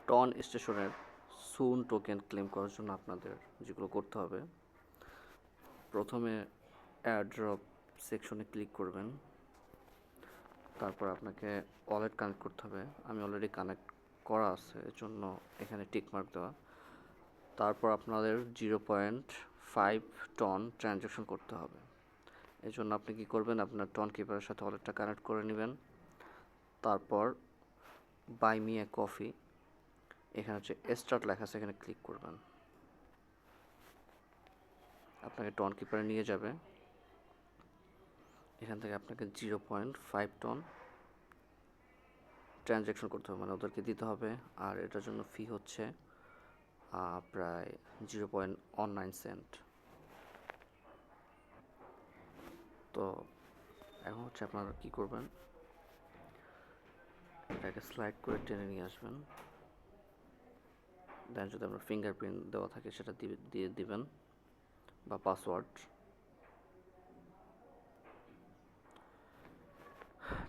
Ton স্টেশনের সুন token claim করার জন্য আপনাদের যেগুলো করতে হবে, প্রথমে এয়ারড্রপ সেকশনে ক্লিক করবেন। তারপর আপনাকে ওয়ালেট কানেক্ট করতে হবে। আমি অলরেডি কানেক্ট করা আছে, এর জন্য এখানে টিকমার্ক দেওয়া। তারপর আপনাদের 0.5 টন ট্রানজ্যাকশন করতে হবে। এই জন্য আপনি কী করবেন, আপনার টন কিপারের সাথে ওয়ালেটটা কানেক্ট করে নেবেন। তারপর বাই মি এ কফি, এখানে হচ্ছে স্টার্ট লেখা আছে, এখানে ক্লিক করবেন। আপনাকে টন কিপারে নিয়ে যাবে। এখান থেকে আপনাকে 0.5 টন ট্রানজ্যাকশন করতে হবে, মানে ওদেরকে দিতে হবে। আর এটার জন্য ফি হচ্ছে প্রায় 0.19 সেন্ট। তো এখন হচ্ছে আপনারা কী করবেন, এটাকে স্লাইড করে টেনে নিয়ে আসবেন। দেন যদি আপনার ফিঙ্গারপ্রিন্ট দেওয়া থাকে সেটা দিয়ে দিবেন, বা পাসওয়ার্ড।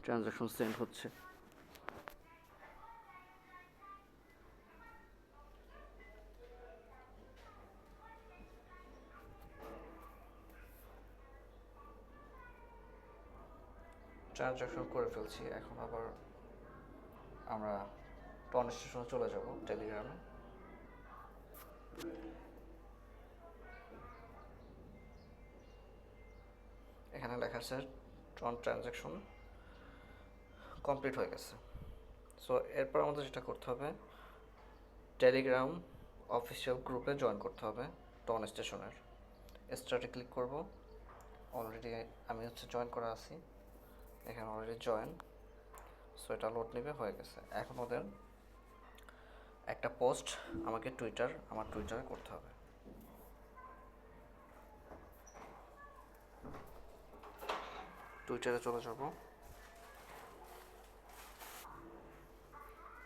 ট্রানজ্যাকশন সেন্ড হচ্ছে। ট্রানজ্যাকশন করে ফেলছি। এখন আবার আমরা টন স্টেশনে চলে যাব টেলিগ্রামে। এখানে লেখা আছে টন ট্রানজ্যাকশন কমপ্লিট হয়ে গেছে। সো এরপর আমাদের যেটা করতে হবে, টেলিগ্রাম অফিসিয়াল গ্রুপে জয়েন করতে হবে টন স্টেশনের। স্টার্টে ক্লিক করব। অলরেডি আমি হচ্ছে জয়েন করা আছি, এখানে অলরেডি জয়েন। সো এটা লোড নেবে, হয়ে গেছে। এখন ওদের একটা পোস্ট আমাকে আমার টুইটারে করতে হবে। টুইটারে চলে যাব,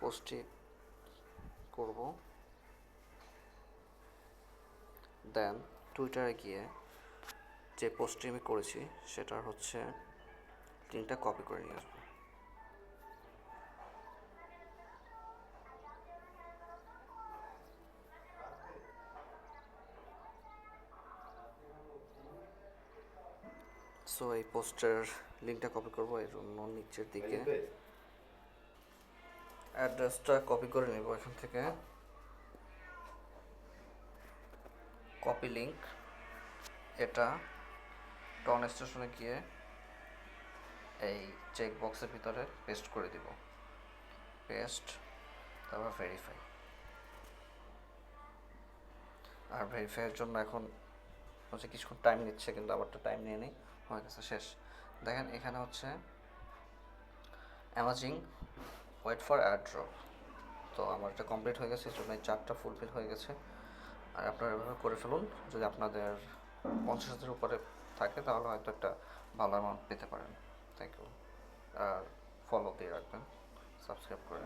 পোস্টটি করব। দেন টুইটারে গিয়ে যে পোস্টটি আমি করেছি সেটার হচ্ছে লিঙ্কটা কপি করে নিয়ে আসবো। সো এই পোস্টের লিঙ্কটা কপি করবো, এর জন্য নিচের দিকে অ্যাড্রেসটা কপি করে নেব। এখান থেকে কপি লিঙ্ক, এটা টন স্টেশনে গিয়ে এই চেক বক্সের ভিতরে পেস্ট করে দিব। পেস্ট, তারপর ভেরিফাই। আর ভেরিফাইয়ের জন্য এখন হচ্ছে কিছুক্ষণ টাইম নিচ্ছে, কিন্তু আবারটা টাইম নিয়ে নেই, হয়ে গেছে, শেষ। দেখেন এখানে হচ্ছে অ্যামাজিং ওয়েট ফর এয়ারড্রপ। তো আমার এটা কমপ্লিট হয়ে গেছে, এই জন্য এই চারটা ফুলফিল হয়ে গেছে। আর আপনারা এভাবে করে ফেলুন। যদি আপনাদের 50,000 উপরে থাকে তাহলে হয়তো একটা ভালো অ্যামাউন্ট পেতে পারেন। Thank you. আর ফলো দিয়ে রাখবেন, সাবস্ক্রাইব করে।